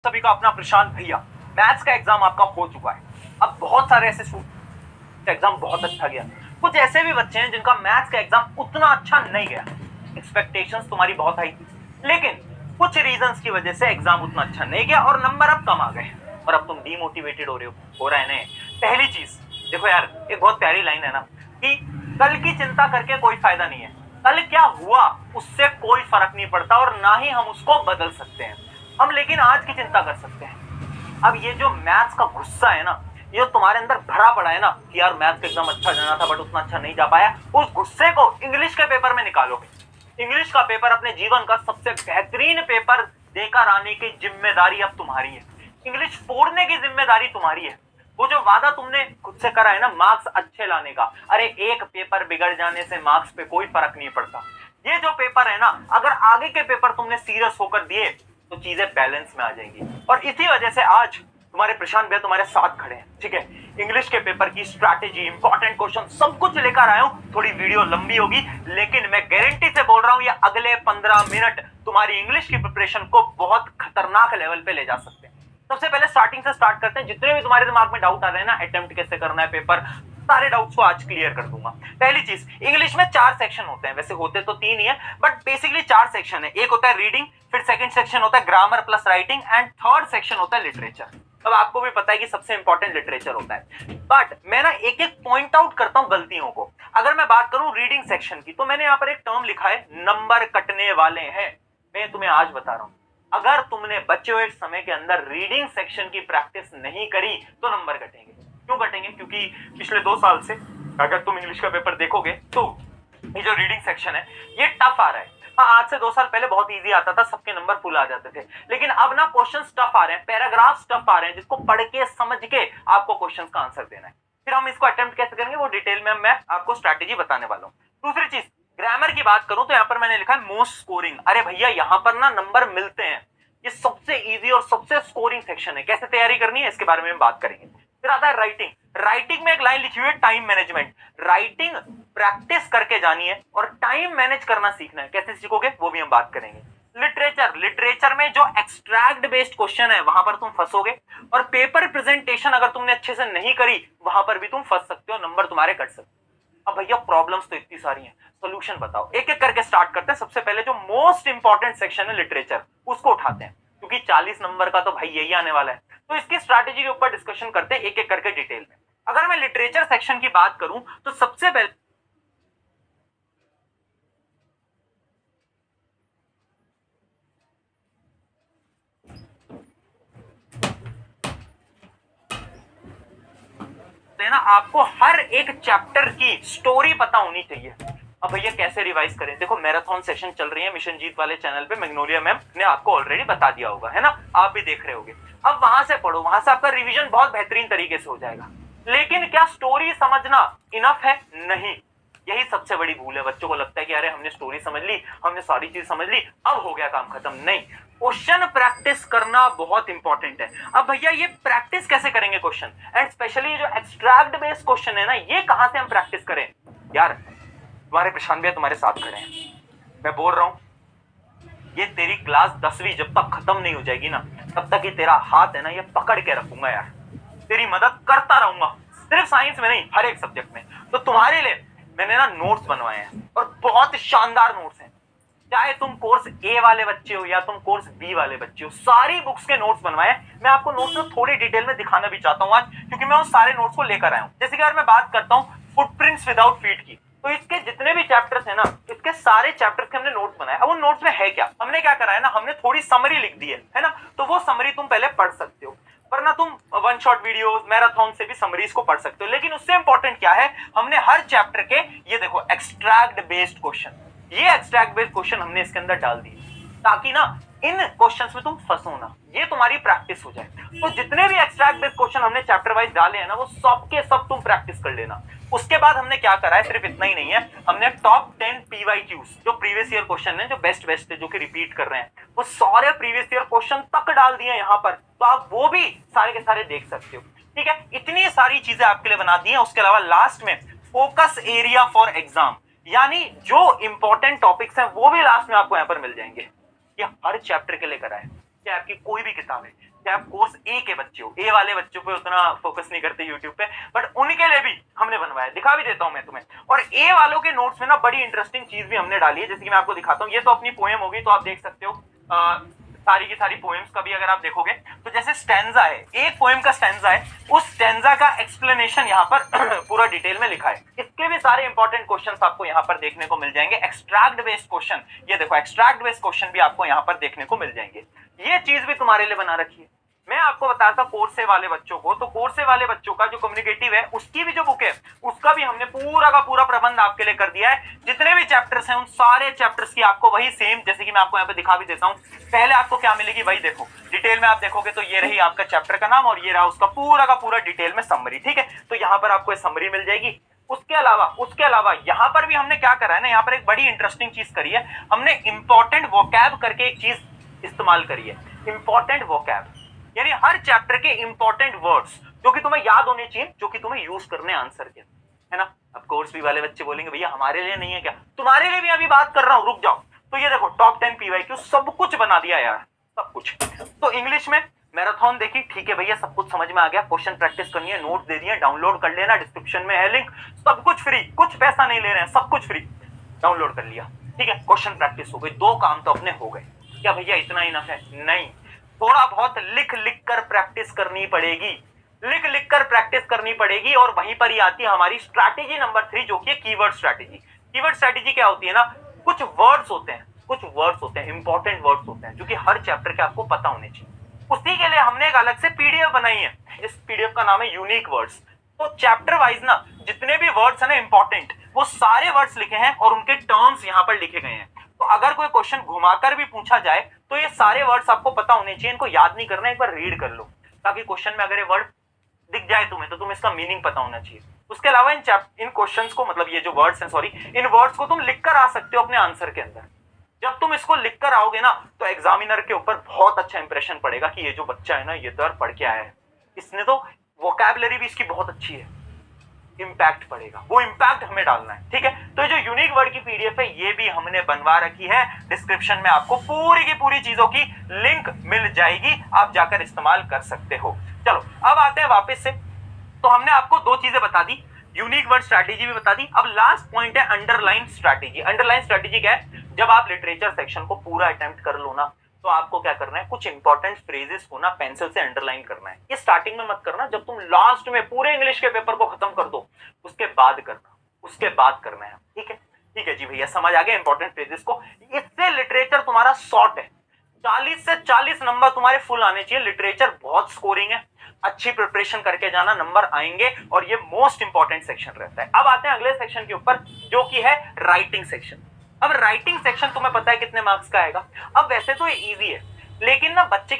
सभी का अपना प्रशांत भैया। मैथ्स का एग्जाम आपका हो चुका है। अब बहुत सारे ऐसे एग्जाम बहुत अच्छा गया, कुछ ऐसे भी बच्चे हैं जिनका मैथ्स का एग्जाम उतना अच्छा नहीं गया। एक्सपेक्टेशंस तुम्हारी बहुत हाई थी, लेकिन कुछ रीजंस की वजह से एग्जाम उतना अच्छा नहीं गया और नंबर अब कम आ गए और अब तुम डीमोटिवेटेड हो रहा है ना। पहली चीज देखो यार, एक बहुत प्यारी लाइन है ना कि कल की चिंता करके कोई फायदा नहीं है। कल क्या हुआ उससे कोई फर्क नहीं पड़ता और ना ही हम उसको बदल सकते हैं। हम लेकिन आज की चिंता कर सकते हैं। अब ये जो मैथ्स का गुस्सा है ना, ये तुम्हारे अंदर भरा पड़ा है ना कि यार मैथ्स का एग्जाम अच्छा जाना था बट उतना अच्छा नहीं जा पाया, उस गुस्से को इंग्लिश के पेपर में निकालोगे। इंग्लिश का पेपर अपने जीवन का सबसे बेहतरीन पेपर देकर आने की जिम्मेदारी अब तुम्हारी है। इंग्लिश फोड़ने की जिम्मेदारी तुम्हारी है। वो जो वादा तुमने खुद से करा है ना मार्क्स अच्छे लाने का, अरे एक पेपर बिगड़ जाने से मार्क्स पे कोई फर्क नहीं पड़ता। ये जो पेपर है ना, अगर आगे के पेपर तुमने सीरियस होकर दिए तो चीजें बैलेंस में आ जाएंगी। और इसी वजह से आज तुम्हारे प्रशांत भैया तुम्हारे साथ खड़े हैं, ठीक है। इंग्लिश के पेपर की स्ट्रैटेजी, इंपॉर्टेंट क्वेश्चन सब कुछ लेकर आया हूं। थोड़ी वीडियो लंबी होगी, लेकिन मैं गारंटी से बोल रहा हूं ये अगले 15 मिनट तुम्हारी इंग्लिश की प्रिपरेशन को बहुत खतरनाक लेवल पे ले जा सकते हैं। सबसे पहले स्टार्टिंग से स्टार्ट करते हैं। जितने भी तुम्हारे दिमाग में डाउट आ रहे हैं ना, अटेम्प्ट कैसे करना है पेपर, सारे डाउट्स को आज क्लियर कर दूंगा। पहली चीज, इंग्लिश में 4 सेक्शन होते हैं, वैसे होते तो 3 ही है बट बेसिकली 4 सेक्शन है। एक होता है रीडिंग, फिर सेकंड सेक्शन होता है grammar plus writing and third section होता है लिटरेचर। अब आपको भी पता है कि सबसे इंपॉर्टेंट लिटरेचर होता है, बट मैं ना एक एक पॉइंट आउट करता हूं गलतियों को। अगर मैं बात करूं रीडिंग सेक्शन की, तो मैंने यहां पर एक टर्म लिखा है, नंबर कटने वाले हैं। मैं तुम्हें आज बता रहा हूं, अगर तुमने बचे हुए समय के अंदर रीडिंग सेक्शन की प्रैक्टिस नहीं करी तो नंबर कटेंगे। क्यों कटेंगे? क्योंकि पिछले 2 साल से अगर तुम इंग्लिश का पेपर देखोगे तो ये जो रीडिंग सेक्शन है ये टफ आ रहा है। हाँ, आज से 2 साल पहले बहुत इजी आता था, सबके नंबर फुल आ जाते थे, लेकिन अब ना क्वेश्चंस टफ आ रहे हैं, पैराग्राफ्स टफ आ रहे हैं, जिसको पढ़ के समझ के आपको क्वेश्चंस का आंसर देना है। फिर हम इसको अटेम्प्ट कैसे करेंगे वो डिटेल में मैं आपको स्ट्रैटेजी बताने वाला हूँ। दूसरी चीज, ग्रामर की बात करूं तो यहाँ पर मैंने लिखा है मोस्ट स्कोरिंग। अरे भैया, यहाँ पर ना नंबर मिलते हैं, ये सबसे इजी और सबसे स्कोरिंग सेक्शन है। कैसे तैयारी करनी है इसके बारे में बात करेंगे। फिर आता है राइटिंग। राइटिंग में एक लाइन लिखी हुई है, टाइम मैनेजमेंट। राइटिंग प्रैक्टिस करके जानी है और टाइम मैनेज करना सीखना है। कैसे सीखोगे वो भी हम बात करेंगे। लिटरेचर, लिटरेचर में जो एक्सट्रैक्ट बेस्ड क्वेश्चन है वहां पर तुम फंसोगे, और पेपर प्रेजेंटेशन अगर तुमने अच्छे से नहीं करी वहां पर भी तुम फंस सकते हो, नंबर तुम्हारे कट सकते हो। अब भैया प्रॉब्लम्स तो इतनी सारी हैं, सॉल्यूशन बताओ। एक एक करके स्टार्ट करते हैं। सबसे पहले जो मोस्ट इंपॉर्टेंट सेक्शन है लिटरेचर, उसको उठाते हैं, क्योंकि 40 नंबर का तो भाई यही आने वाला है। तो इसकी स्ट्रैटेजी के ऊपर डिस्कशन करते हैं एक एक करके डिटेल में। अगर मैं लिटरेचर सेक्शन की बात करूं तो सबसे पहले ना आपको हर एक चैप्टर की स्टोरी पता होनी चाहिए। अब भैया कैसे रिवाइज करें? देखो, मैराथन सेशन चल रही है मिशन जीत वाले चैनल पे, मैग्नोलिया मैम ने आपको ऑलरेडी बता दिया होगा, है ना, आप भी देख रहे होगे। अब वहां से पढ़ो, वहां से आपका रिवीजन बहुत बेहतरीन तरीके से हो जाएगा। लेकिन क्या स्टोरी समझना इनफ है? नहीं। यही सबसे बड़ी भूल है। बच्चों को लगता है कि अरे हमने स्टोरी समझ ली, हमने सारी चीज समझ ली, अब हो गया काम खत्म। नहीं, क्वेश्चन प्रैक्टिस करना बहुत इंपॉर्टेंट है। अब भैया ये प्रैक्टिस कैसे करेंगे क्वेश्चन, एंड स्पेशली जो एक्सट्रैक्ट बेस्ड क्वेश्चन है ना, ये कहां से हम प्रैक्टिस करें? यार तुम्हारे प्रशांत भैया तुम्हारे साथ खड़े हैं, मैं बोल रहा हूं ये तेरी क्लास 10वीं जब तक खत्म नहीं हो जाएगी ना, तब तक ये तेरा हाथ है ना, ये पकड़ के रखूंगा यार, तेरी मदद करता रहूंगा, सिर्फ साइंस में नहीं, हर एक सब्जेक्ट में। तो तुम्हारे लिए मैंने ना नोट्स बनवाए हैं और बहुत शानदार नोट्स हैं। चाहे तुम कोर्स ए वाले बच्चे हो या तुम कोर्स बी वाले बच्चे हो, सारी बुक्स के नोट्स बनवाए। मैं आपको नोट्स में थोड़ी डिटेल में दिखाना भी चाहता हूं आज, क्योंकि मैं उस सारे नोट्स को लेकर आया हूं। जैसे कि अगर मैं बात करता हूं फुटप्रिंट्स विदाउट फीट की, तो इसके जितने भी चैप्टर्स है ना, इसके सारे चैप्टर्स के हमने नोट्स बनाए। अब उन नोट्स में है क्या, हमने क्या करा है ना, हमने थोड़ी समरी लिख दी है ना, तो वो समरी तुम पहले पढ़ सकते हो, वरना तुम वन शॉट वीडियोस, मैराथन से भी समरीज को पढ़ सकते हो। लेकिन उससे इंपॉर्टेंट क्या है, हमने हर चैप्टर के ये देखो एक्सट्रैक्ट बेस्ड क्वेश्चन, ये एक्सट्रैक्ट बेस्ड क्वेश्चन हमने इसके अंदर डाल दिए, ताकि ना इन क्वेश्चंस में तुम फंसो ना, ये तुम्हारी प्रैक्टिस हो जाए। तो जितने भी एक्सट्रैक्ट बेस्ड क्वेश्चन हमने चैप्टर वाइज डाले हैं ना, वो सब के सब तुम प्रैक्टिस कर लेना। उसके बाद हमने क्या करा है, सिर्फ इतना ही नहीं है, हमने टॉप 10 PYQs जो प्रीवियस ईयर क्वेश्चन है, जो बेस्ट है, जो कि रिपीट कर रहे हैं, वो सारे प्रीवियस ईयर क्वेश्चन तक डाल दिए यहाँ पर, तो आप वो भी सारे के सारे देख सकते हो। ठीक है, इतनी सारी चीजें आपके लिए बना दी हैं। उसके अलावा लास्ट में फोकस एरिया फॉर एग्जाम, यानी जो इंपॉर्टेंट टॉपिक्स हैं वो भी लास्ट में आपको यहाँ पर मिल जाएंगे। ये हर चैप्टर के लिए करा है, चाहे आपकी कोई भी किताब है, चाहे आप कोर्स ए के बच्चे हो, ए वाले बच्चों पे उतना फोकस नहीं करते यूट्यूब पे, बट उनके लिए भी हमने बनवाया, दिखा भी देता हूं मैं तुम्हें। और ए वालों के नोट्स में ना बड़ी इंटरेस्टिंग चीज भी हमने डाली है, जैसे कि मैं आपको दिखाता हूँ। ये तो अपनी पोएम होगी, तो आप देख सकते हो सारी की सारी पोएम्स का भी अगर आप देखोगे तो जैसे स्टैंजा है, एक पोएम का स्टैंजा है, उस स्टैंजा का एक्सप्लेनेशन यहाँ पर पूरा डिटेल में लिखा है। इसके भी सारे इंपॉर्टेंट क्वेश्चंस आपको यहाँ पर देखने को मिल जाएंगे, एक्सट्रैक्ट बेस्ड क्वेश्चन। ये देखो एक्सट्रैक्ट बेस्ड क्वेश्चन भी आपको यहाँ पर देखने को मिल जाएंगे। ये चीज भी तुम्हारे लिए बना रखी है। मैं आपको बताया था कोर्से वाले बच्चों को, तो कोर्से वाले बच्चों का जो कम्युनिकेटिव है उसकी भी जो बुक है उसका भी हमने पूरा का पूरा प्रबंध आपके लिए कर दिया है। जितने भी चैप्टर्स हैं उन सारे चैप्टर्स की आपको वही सेम, जैसे कि मैं आपको यहाँ पे दिखा भी देता हूँ। पहले आपको क्या मिलेगी वही देखो, डिटेल में आप देखोगे तो ये रही आपका चैप्टर का नाम और ये रहा उसका पूरा का पूरा डिटेल में समरी। ठीक है, तो यहाँ पर आपको समरी मिल जाएगी। उसके अलावा यहाँ पर भी हमने क्या करा है ना, यहाँ पर एक बड़ी इंटरेस्टिंग चीज करी है हमने, इंपॉर्टेंट वोकैब करके एक चीज इस्तेमाल करी है। इंपॉर्टेंट वोकैब यानी हर चैप्टर के इंपॉर्टेंट वर्ड्स जो कि तुम्हें याद होने चाहिए, जो कि तुम्हें यूज करने आंसर के, है ना। अब कोर्स भी वाले बच्चे बोलेंगे भैया हमारे लिए नहीं है क्या, तुम्हारे लिए भी अभी बात कर रहा हूं, रुक जाओ। तो ये देखो टॉप 10 पीवाईक्यू सब कुछ बना दिया यार, सब कुछ। तो इंग्लिश में मैराथन देखी, ठीक है भैया सब कुछ समझ में आ गया, क्वेश्चन प्रैक्टिस करनी है, नोट दे दिए, डाउनलोड कर लेना, डिस्क्रिप्शन में है लिंक, सब कुछ फ्री, कुछ पैसा नहीं ले रहे हैं, सब कुछ फ्री, डाउनलोड कर लिया। ठीक है, क्वेश्चन प्रैक्टिस हो गई, 2 काम तो अपने हो गए। क्या भैया इतना इनफ है? नहीं, थोड़ा बहुत लिख लिख कर प्रैक्टिस करनी पड़ेगी, लिख लिख कर प्रैक्टिस करनी पड़ेगी। और वहीं पर ही आती है हमारी स्ट्रैटेजी नंबर 3 जो कि है कीवर्ड स्ट्रैटेजी। कीवर्ड स्ट्रैटेजी क्या होती है ना, कुछ वर्ड्स होते हैं, इंपॉर्टेंट वर्ड्स होते हैं जो कि हर चैप्टर के आपको पता होने चाहिए। उसी के लिए हमने एक अलग से पीडीएफ बनाई है, इस पीडीएफ का नाम है यूनिक वर्ड्स। तो चैप्टर वाइज ना जितने भी वर्ड्स है ना इंपॉर्टेंट, वो सारे वर्ड्स लिखे हैं और उनके टर्म्स यहाँ पर लिखे गए हैं। तो अगर कोई क्वेश्चन घुमाकर भी पूछा जाए तो ये सारे वर्ड्स आपको पता होने चाहिए, इनको याद नहीं करना, एक बार रीड कर लो, ताकि क्वेश्चन में अगर ये वर्ड दिख जाए तुम्हें तो तुम्हें इसका मीनिंग पता होना चाहिए। उसके अलावा इन क्वेश्चंस को, मतलब ये जो वर्ड्स हैं, सॉरी, इन वर्ड्स को तुम लिख कर आ सकते हो अपने आंसर के अंदर। जब तुम इसको लिख कर आओगे ना तो एग्जामिनर के ऊपर बहुत अच्छा इंप्रेशन पड़ेगा कि ये जो बच्चा है ना ये तो यार पढ़ के आया है, इसने तो वोकैबुलरी भी इसकी बहुत अच्छी है। इंपैक्ट पड़ेगा, वो इंपैक्ट हमें डालना है। ठीक है, तो ये जो यूनिक वर्ड की पीडीएफ है ये भी हमने बनवा रखी है, डिस्क्रिप्शन में आपको पूरी की पूरी चीजों की लिंक मिल जाएगी, आप जाकर इस्तेमाल कर सकते हो। चलो अब आते हैं वापस से। तो हमने आपको 2 चीजें बता दी, यूनिक वर्ड स्ट्रैटेजी भी बता दी। अब लास्ट पॉइंट है अंडरलाइन स्ट्रैटेजी। अंडरलाइन स्ट्रैटेजी क्या है, जब आप लिटरेचर सेक्शन को पूरा अटेम्प्ट कर लो ना तो आपको क्या करना है, कुछ इंपॉर्टेंट फ्रेजेस को ना पेंसिल से अंडरलाइन करना है। ये स्टार्टिंग में मत करना, जब तुम लास्ट में पूरे इंग्लिश के पेपर को खत्म कर दो उसके बाद करना, उसके बाद करना है। ठीक है जी भैया, समझ आ गया इंपॉर्टेंट फ्रेजेस को। इससे लिटरेचर तुम्हारा शॉर्ट है, 40 से 40 नंबर तुम्हारे फुल आने चाहिए। लिटरेचर बहुत स्कोरिंग है, अच्छी प्रिपरेशन करके जाना, नंबर आएंगे और ये मोस्ट इंपॉर्टेंट सेक्शन रहता है। अब आते हैं अगले सेक्शन के ऊपर जो कि है राइटिंग सेक्शन। अब राइटिंग सेक्शन तुम्हें पता है कितने मार्क्स का आएगा। अब वैसे तो ये इजी है, लेकिन ना बच्चे क्या